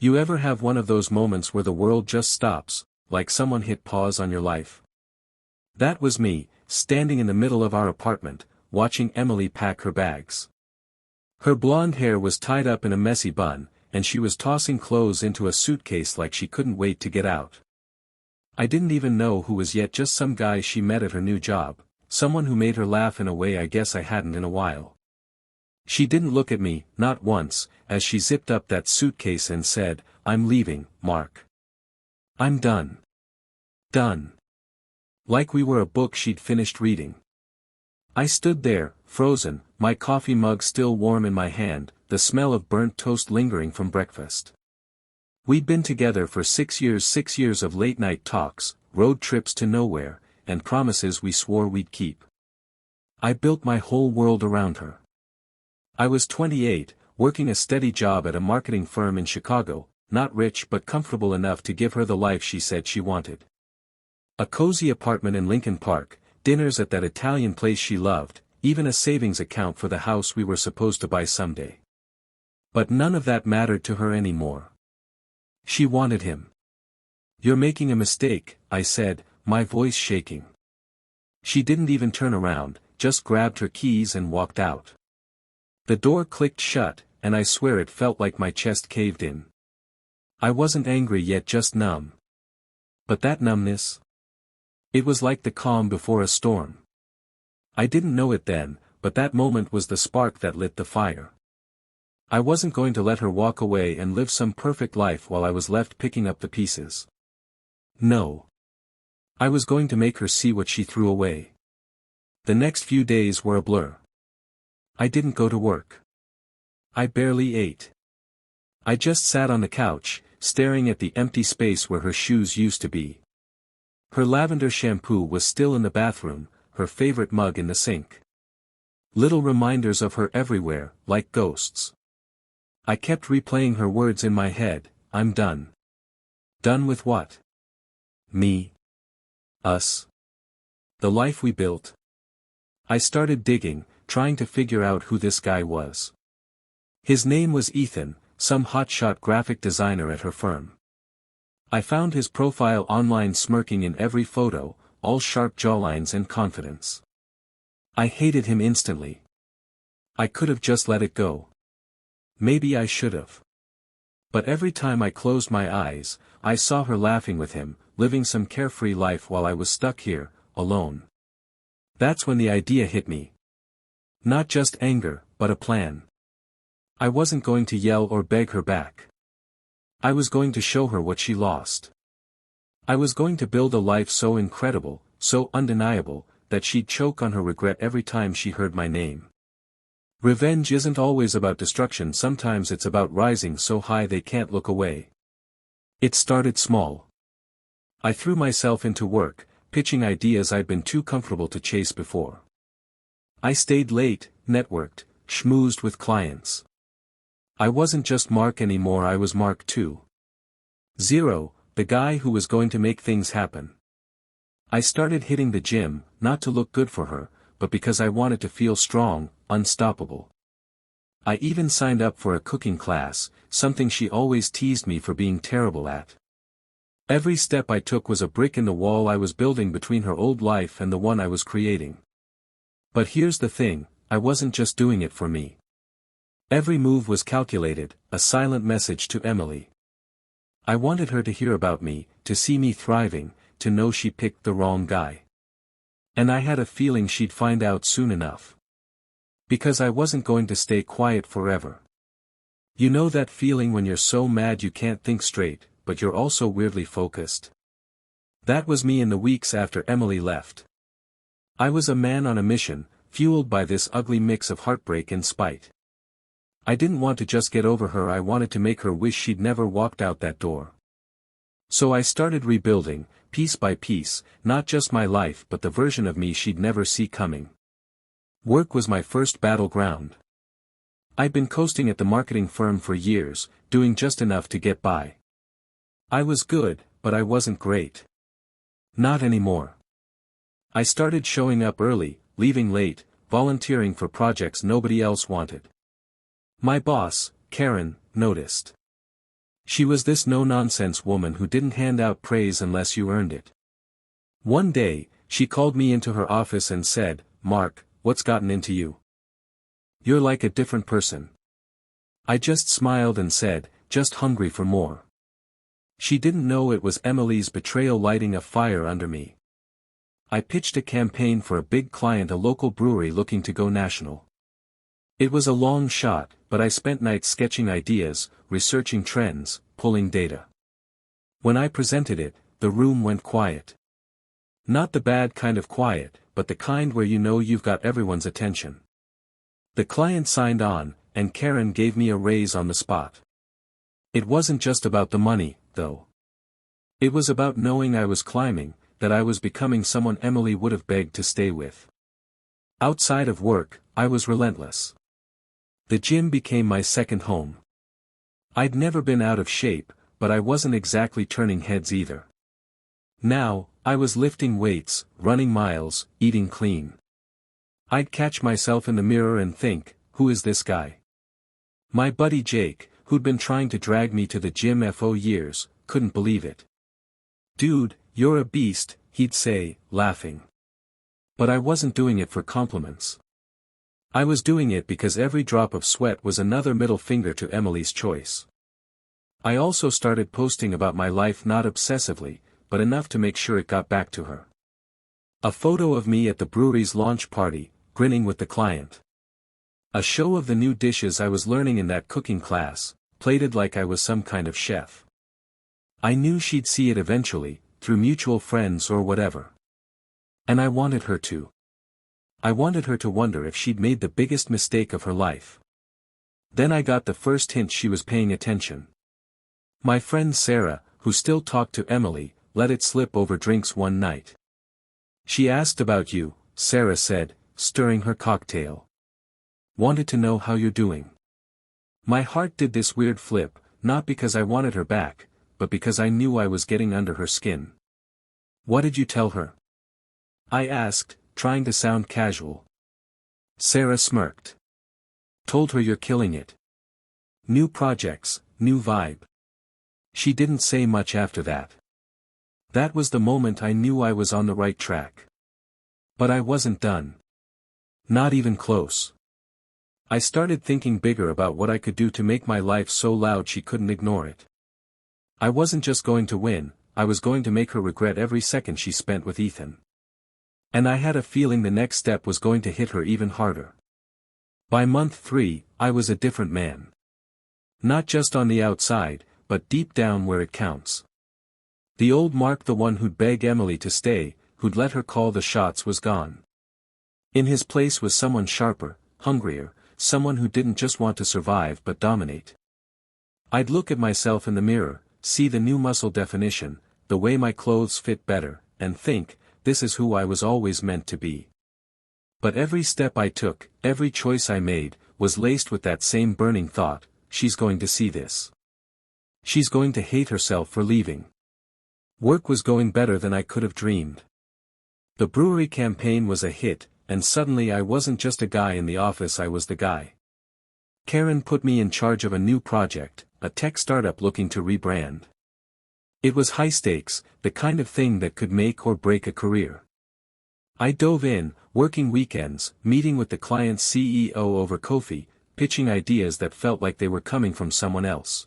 You ever have one of those moments where the world just stops, like someone hit pause on your life? That was me, standing in the middle of our apartment, watching Emily pack her bags. Her blonde hair was tied up in a messy bun, and she was tossing clothes into a suitcase like she couldn't wait to get out. I didn't even know who was yet, just some guy she met at her new job, someone who made her laugh in a way I guess I hadn't in a while. She didn't look at me, not once, as she zipped up that suitcase and said, "I'm leaving, Mark. I'm done. Done." Like we were a book she'd finished reading. I stood there, frozen, my coffee mug still warm in my hand, the smell of burnt toast lingering from breakfast. We'd been together for 6 years of late-night talks, road trips to nowhere, and promises we swore we'd keep. I built my whole world around her. I was 28, working a steady job at a marketing firm in Chicago, not rich but comfortable enough to give her the life she said she wanted. A cozy apartment in Lincoln Park, dinners at that Italian place she loved, even a savings account for the house we were supposed to buy someday. But none of that mattered to her anymore. She wanted him. "You're making a mistake," I said, my voice shaking. She didn't even turn around, just grabbed her keys and walked out. The door clicked shut, and I swear it felt like my chest caved in. I wasn't angry yet, just numb. But that numbness? It was like the calm before a storm. I didn't know it then, but that moment was the spark that lit the fire. I wasn't going to let her walk away and live some perfect life while I was left picking up the pieces. No. I was going to make her see what she threw away. The next few days were a blur. I didn't go to work. I barely ate. I just sat on the couch, staring at the empty space where her shoes used to be. Her lavender shampoo was still in the bathroom, her favorite mug in the sink. Little reminders of her everywhere, like ghosts. I kept replaying her words in my head, "I'm done." Done with what? Me. Us. The life we built. I started digging, trying to figure out who this guy was. His name was Ethan, some hotshot graphic designer at her firm. I found his profile online, smirking in every photo, all sharp jawlines and confidence. I hated him instantly. I could have just let it go. Maybe I should have. But every time I closed my eyes, I saw her laughing with him, living some carefree life while I was stuck here, alone. That's when the idea hit me. Not just anger, but a plan. I wasn't going to yell or beg her back. I was going to show her what she lost. I was going to build a life so incredible, so undeniable, that she'd choke on her regret every time she heard my name. Revenge isn't always about destruction, sometimes it's about rising so high they can't look away. It started small. I threw myself into work, pitching ideas I'd been too comfortable to chase before. I stayed late, networked, schmoozed with clients. I wasn't just Mark anymore, I was Mark 2.0, the guy who was going to make things happen. I started hitting the gym, not to look good for her, but because I wanted to feel strong, unstoppable. I even signed up for a cooking class, something she always teased me for being terrible at. Every step I took was a brick in the wall I was building between her old life and the one I was creating. But here's the thing, I wasn't just doing it for me. Every move was calculated, a silent message to Emily. I wanted her to hear about me, to see me thriving, to know she picked the wrong guy. And I had a feeling she'd find out soon enough. Because I wasn't going to stay quiet forever. You know that feeling when you're so mad you can't think straight, but you're also weirdly focused? That was me in the weeks after Emily left. I was a man on a mission, fueled by this ugly mix of heartbreak and spite. I didn't want to just get over her, I wanted to make her wish she'd never walked out that door. So I started rebuilding, piece by piece, not just my life but the version of me she'd never see coming. Work was my first battleground. I'd been coasting at the marketing firm for years, doing just enough to get by. I was good, but I wasn't great. Not anymore. I started showing up early, leaving late, volunteering for projects nobody else wanted. My boss, Karen, noticed. She was this no-nonsense woman who didn't hand out praise unless you earned it. One day, she called me into her office and said, "Mark, what's gotten into you? You're like a different person." I just smiled and said, "Just hungry for more." She didn't know it was Emily's betrayal lighting a fire under me. I pitched a campaign for a big client, a local brewery looking to go national. It was a long shot, but I spent nights sketching ideas, researching trends, pulling data. When I presented it, the room went quiet. Not the bad kind of quiet, but the kind where you know you've got everyone's attention. The client signed on, and Karen gave me a raise on the spot. It wasn't just about the money, though. It was about knowing I was climbing, that I was becoming someone Emily would have begged to stay with. Outside of work, I was relentless. The gym became my second home. I'd never been out of shape, but I wasn't exactly turning heads either. Now, I was lifting weights, running miles, eating clean. I'd catch myself in the mirror and think, who is this guy? My buddy Jake, who'd been trying to drag me to the gym for years, couldn't believe it. "Dude, you're a beast," he'd say, laughing. But I wasn't doing it for compliments. I was doing it because every drop of sweat was another middle finger to Emily's choice. I also started posting about my life, not obsessively, but enough to make sure it got back to her. A photo of me at the brewery's launch party, grinning with the client. A show of the new dishes I was learning in that cooking class, plated like I was some kind of chef. I knew she'd see it eventually, through mutual friends or whatever. And I wanted her to. I wanted her to wonder if she'd made the biggest mistake of her life. Then I got the first hint she was paying attention. My friend Sarah, who still talked to Emily, let it slip over drinks one night. "She asked about you," Sarah said, stirring her cocktail. "Wanted to know how you're doing." My heart did this weird flip, not because I wanted her back, but because I knew I was getting under her skin. "What did you tell her?" I asked, trying to sound casual. Sarah smirked. "Told her you're killing it. New projects, new vibe." She didn't say much after that. That was the moment I knew I was on the right track. But I wasn't done. Not even close. I started thinking bigger about what I could do to make my life so loud she couldn't ignore it. I wasn't just going to win, I was going to make her regret every second she spent with Ethan. And I had a feeling the next step was going to hit her even harder. By month 3, I was a different man. Not just on the outside, but deep down where it counts. The old Mark, the one who'd beg Emily to stay, who'd let her call the shots, was gone. In his place was someone sharper, hungrier, someone who didn't just want to survive but dominate. I'd look at myself in the mirror, see the new muscle definition, the way my clothes fit better, and think, this is who I was always meant to be. But every step I took, every choice I made, was laced with that same burning thought, she's going to see this. She's going to hate herself for leaving. Work was going better than I could have dreamed. The brewery campaign was a hit, and suddenly I wasn't just a guy in the office, I was the guy. Karen put me in charge of a new project, a tech startup looking to rebrand. It was high stakes, the kind of thing that could make or break a career. I dove in, working weekends, meeting with the client's CEO over coffee, pitching ideas that felt like they were coming from someone else.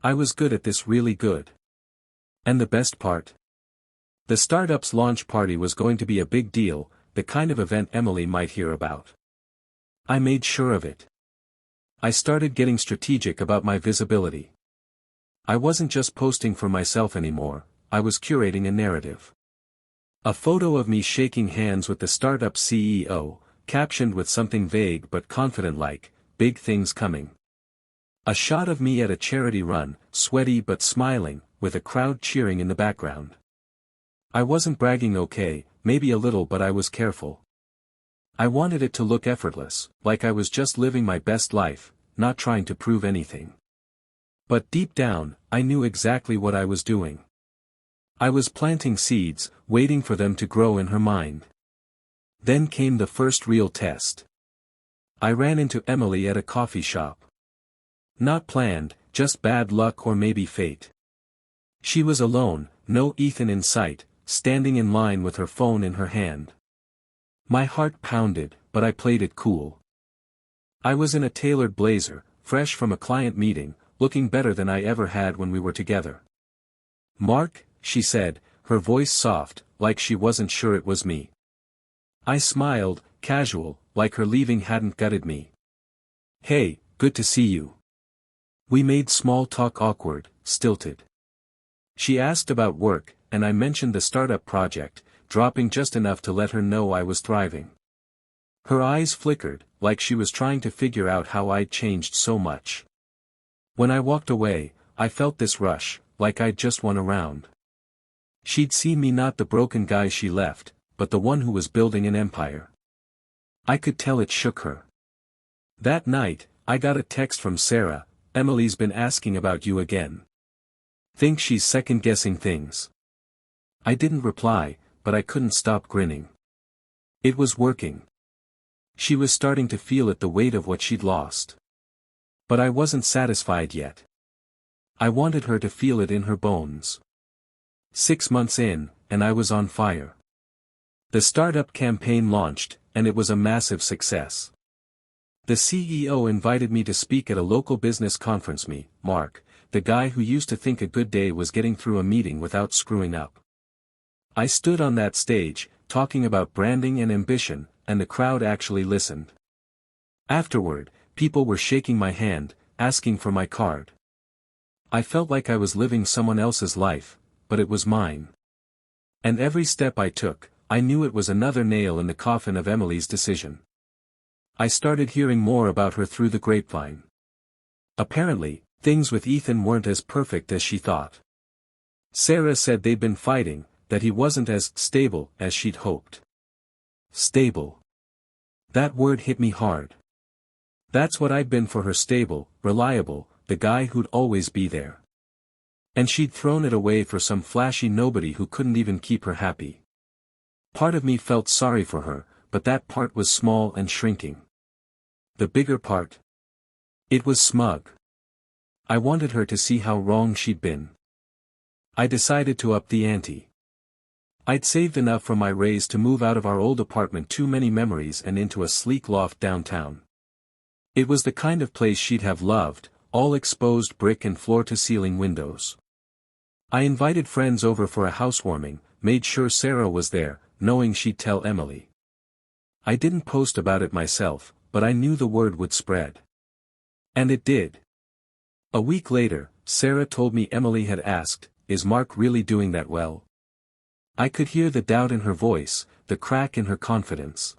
I was good at this, really good. And the best part? The startup's launch party was going to be a big deal, the kind of event Emily might hear about. I made sure of it. I started getting strategic about my visibility. I wasn't just posting for myself anymore, I was curating a narrative. A photo of me shaking hands with the startup CEO, captioned with something vague but confident like, "Big things coming." A shot of me at a charity run, sweaty but smiling, with a crowd cheering in the background. I wasn't bragging, okay, maybe a little, but I was careful. I wanted it to look effortless, like I was just living my best life, not trying to prove anything. But deep down, I knew exactly what I was doing. I was planting seeds, waiting for them to grow in her mind. Then came the first real test. I ran into Emily at a coffee shop. Not planned, just bad luck or maybe fate. She was alone, no Ethan in sight, standing in line with her phone in her hand. My heart pounded, but I played it cool. I was in a tailored blazer, fresh from a client meeting, looking better than I ever had when we were together. "Mark," she said, her voice soft, like she wasn't sure it was me. I smiled, casual, like her leaving hadn't gutted me. "Hey, good to see you." We made small talk awkward, stilted. She asked about work, and I mentioned the startup project, dropping just enough to let her know I was thriving. Her eyes flickered, like she was trying to figure out how I'd changed so much. When I walked away, I felt this rush, like I'd just won a round. She'd seen me not the broken guy she left, but the one who was building an empire. I could tell it shook her. That night, I got a text from Sarah, "Emily's been asking about you again. Think she's second-guessing things." I didn't reply, but I couldn't stop grinning. It was working. She was starting to feel it, the weight of what she'd lost. But I wasn't satisfied yet. I wanted her to feel it in her bones. 6 months in, and I was on fire. The startup campaign launched, and it was a massive success. The CEO invited me to speak at a local business conference. Me, Mark, the guy who used to think a good day was getting through a meeting without screwing up. I stood on that stage, talking about branding and ambition, and the crowd actually listened. Afterward, people were shaking my hand, asking for my card. I felt like I was living someone else's life, but it was mine. And every step I took, I knew it was another nail in the coffin of Emily's decision. I started hearing more about her through the grapevine. Apparently, things with Ethan weren't as perfect as she thought. Sarah said they'd been fighting, that he wasn't as stable as she'd hoped. Stable. That word hit me hard. That's what I'd been for her: stable, reliable, the guy who'd always be there. And she'd thrown it away for some flashy nobody who couldn't even keep her happy. Part of me felt sorry for her, but that part was small and shrinking. The bigger part? It was smug. I wanted her to see how wrong she'd been. I decided to up the ante. I'd saved enough from my raise to move out of our old apartment, Too Many Memories, and into a sleek loft downtown. It was the kind of place she'd have loved, all exposed brick and floor-to-ceiling windows. I invited friends over for a housewarming, made sure Sarah was there, knowing she'd tell Emily. I didn't post about it myself, but I knew the word would spread. And it did. A week later, Sarah told me Emily had asked, "Is Mark really doing that well?" I could hear the doubt in her voice, the crack in her confidence.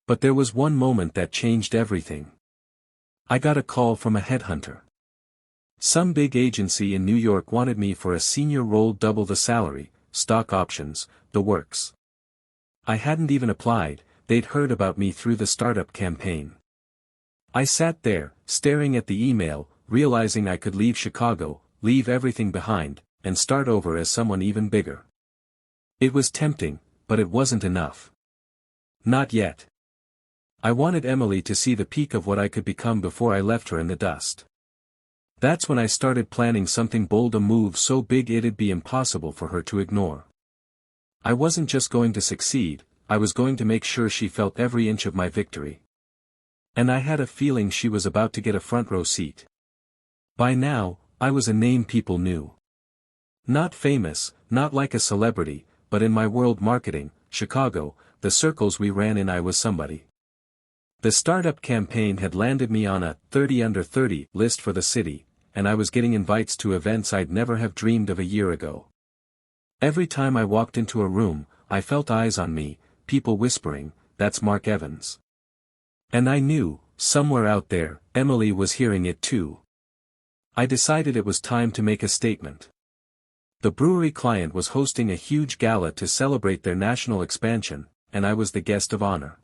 But there was one moment that changed everything. I got a call from a headhunter. Some big agency in New York wanted me for a senior role, double the salary, stock options, the works. I hadn't even applied, they'd heard about me through the startup campaign. I sat there, staring at the email, realizing I could leave Chicago, leave everything behind, and start over as someone even bigger. It was tempting, but it wasn't enough. Not yet. I wanted Emily to see the peak of what I could become before I left her in the dust. That's when I started planning something bold, a move so big it'd be impossible for her to ignore. I wasn't just going to succeed, I was going to make sure she felt every inch of my victory. And I had a feeling she was about to get a front row seat. By now, I was a name people knew. Not famous, not like a celebrity, but in my world, marketing, Chicago, the circles we ran in, I was somebody. The startup campaign had landed me on a 30 under 30 list for the city, and I was getting invites to events I'd never have dreamed of a year ago. Every time I walked into a room, I felt eyes on me, people whispering, "That's Mark Evans." And I knew, somewhere out there, Emily was hearing it too. I decided it was time to make a statement. The brewery client was hosting a huge gala to celebrate their national expansion, and I was the guest of honor.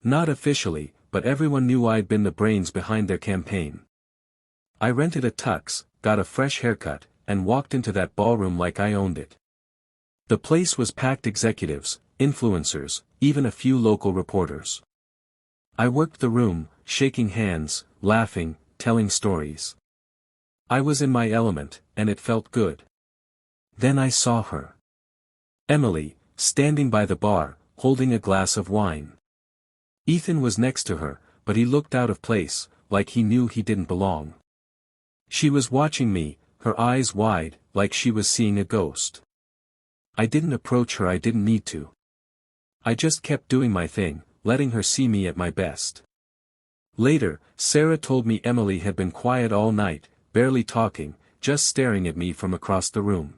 Not officially, but everyone knew I'd been the brains behind their campaign. I rented a tux, got a fresh haircut, and walked into that ballroom like I owned it. The place was packed: executives, influencers, even a few local reporters. I worked the room, shaking hands, laughing, telling stories. I was in my element, and it felt good. Then I saw her. Emily, standing by the bar, holding a glass of wine. Ethan was next to her, but he looked out of place, like he knew he didn't belong. She was watching me, her eyes wide, like she was seeing a ghost. I didn't approach her, I didn't need to. I just kept doing my thing, letting her see me at my best. Later, Sarah told me Emily had been quiet all night, barely talking, just staring at me from across the room.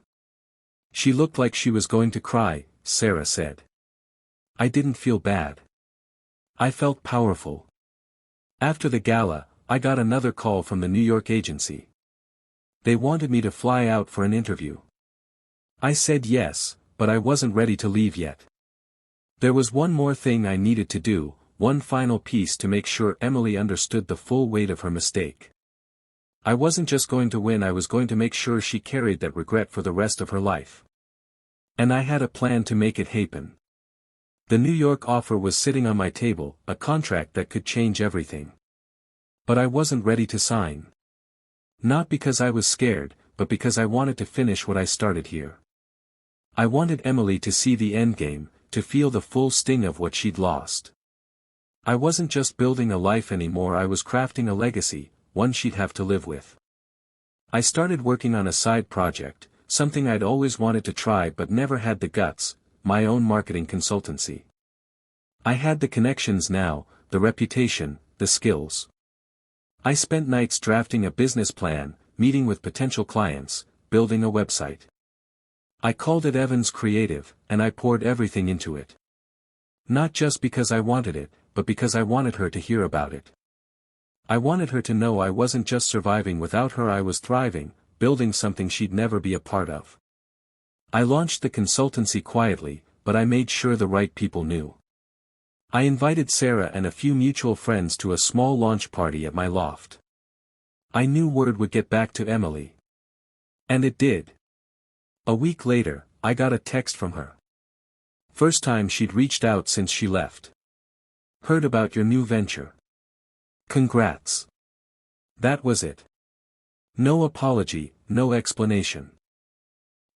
She looked like she was going to cry, Sarah said. I didn't feel bad. I felt powerful. After the gala, I got another call from the New York agency. They wanted me to fly out for an interview. I said yes, but I wasn't ready to leave yet. There was one more thing I needed to do, one final piece to make sure Emily understood the full weight of her mistake. I wasn't just going to win, I was going to make sure she carried that regret for the rest of her life. And I had a plan to make it happen. The New York offer was sitting on my table, a contract that could change everything. But I wasn't ready to sign. Not because I was scared, but because I wanted to finish what I started here. I wanted Emily to see the endgame, to feel the full sting of what she'd lost. I wasn't just building a life anymore, I was crafting a legacy, one she'd have to live with. I started working on a side project, something I'd always wanted to try but never had the guts, my own marketing consultancy. I had the connections now, the reputation, the skills. I spent nights drafting a business plan, meeting with potential clients, building a website. I called it Evans Creative, and I poured everything into it. Not just because I wanted it, but because I wanted her to hear about it. I wanted her to know I wasn't just surviving without her, I was thriving, building something she'd never be a part of. I launched the consultancy quietly, but I made sure the right people knew. I invited Sarah and a few mutual friends to a small launch party at my loft. I knew word would get back to Emily. And it did. A week later, I got a text from her. First time she'd reached out since she left. Heard about your new venture. Congrats. That was it. No apology, no explanation.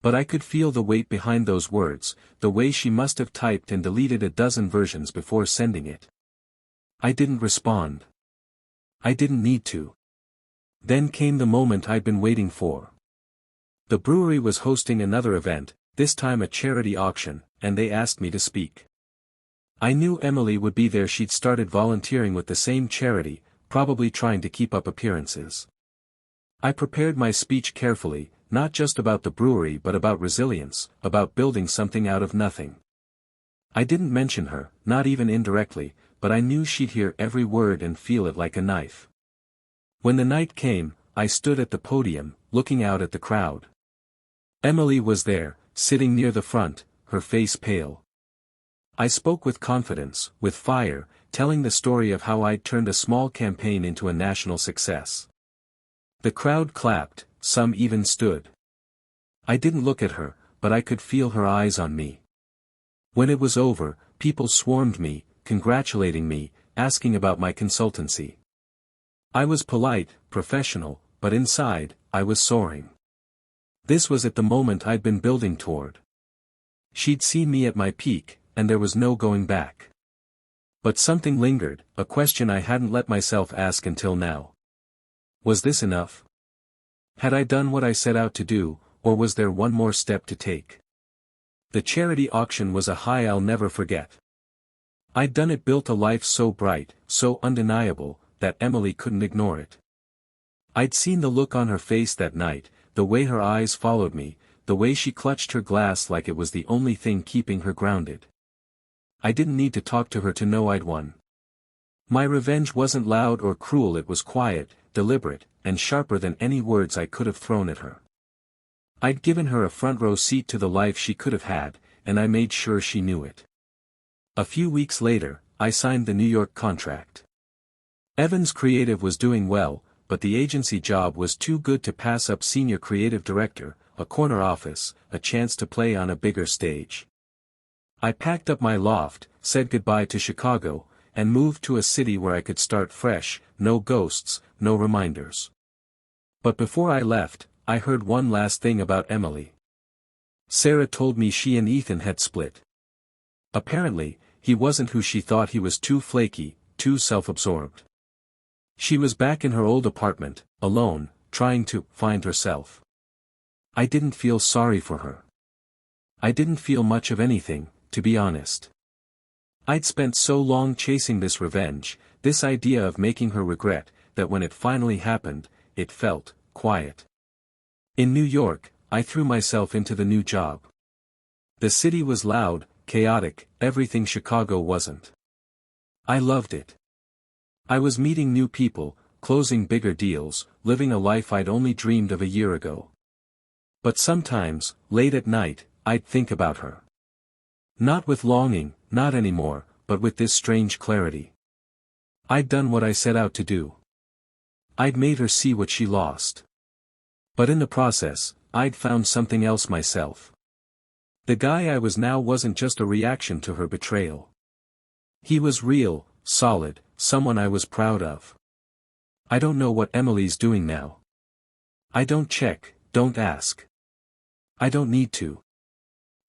But I could feel the weight behind those words, the way she must have typed and deleted a dozen versions before sending it. I didn't respond. I didn't need to. Then came the moment I'd been waiting for. The brewery was hosting another event, this time a charity auction, and they asked me to speak. I knew Emily would be there, she'd started volunteering with the same charity, probably trying to keep up appearances. I prepared my speech carefully, not just about the brewery but about resilience, about building something out of nothing. I didn't mention her, not even indirectly, but I knew she'd hear every word and feel it like a knife. When the night came, I stood at the podium, looking out at the crowd. Emily was there, sitting near the front, her face pale. I spoke with confidence, with fire, telling the story of how I'd turned a small campaign into a national success. The crowd clapped, some even stood. I didn't look at her, but I could feel her eyes on me. When it was over, people swarmed me, congratulating me, asking about my consultancy. I was polite, professional, but inside, I was soaring. This was at the moment I'd been building toward. She'd seen me at my peak, and there was no going back. But something lingered, a question I hadn't let myself ask until now. Was this enough? Had I done what I set out to do, or was there one more step to take? The charity auction was a high I'll never forget. I'd done it, built a life so bright, so undeniable, that Emily couldn't ignore it. I'd seen the look on her face that night, the way her eyes followed me, the way she clutched her glass like it was the only thing keeping her grounded. I didn't need to talk to her to know I'd won. My revenge wasn't loud or cruel, it was quiet, deliberate, and sharper than any words I could have thrown at her. I'd given her a front-row seat to the life she could have had, and I made sure she knew it. A few weeks later, I signed the New York contract. Evans Creative was doing well, but the agency job was too good to pass up. Senior creative director, a corner office, a chance to play on a bigger stage. I packed up my loft, said goodbye to Chicago, and moved to a city where I could start fresh, no ghosts, no reminders. But before I left, I heard one last thing about Emily. Sarah told me she and Ethan had split. Apparently, he wasn't who she thought he was, too flaky, too self-absorbed. She was back in her old apartment, alone, trying to find herself. I didn't feel sorry for her. I didn't feel much of anything, to be honest. I'd spent so long chasing this revenge, this idea of making her regret, that when it finally happened, it felt quiet. In New York, I threw myself into the new job. The city was loud, chaotic, everything Chicago wasn't. I loved it. I was meeting new people, closing bigger deals, living a life I'd only dreamed of a year ago. But sometimes, late at night, I'd think about her. Not with longing, not anymore, but with this strange clarity. I'd done what I set out to do. I'd made her see what she lost. But in the process, I'd found something else myself. The guy I was now wasn't just a reaction to her betrayal. He was real, solid, someone I was proud of. I don't know what Emily's doing now. I don't check, don't ask. I don't need to.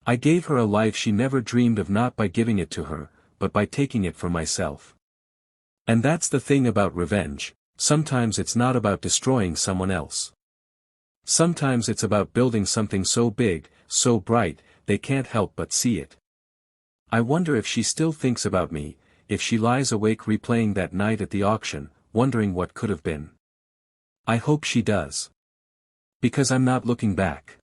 I gave her a life she never dreamed of, not by giving it to her, but by taking it for myself. And that's the thing about revenge, sometimes it's not about destroying someone else. Sometimes it's about building something so big, so bright, they can't help but see it. I wonder if she still thinks about me, if she lies awake replaying that night at the auction, wondering what could have been. I hope she does. Because I'm not looking back.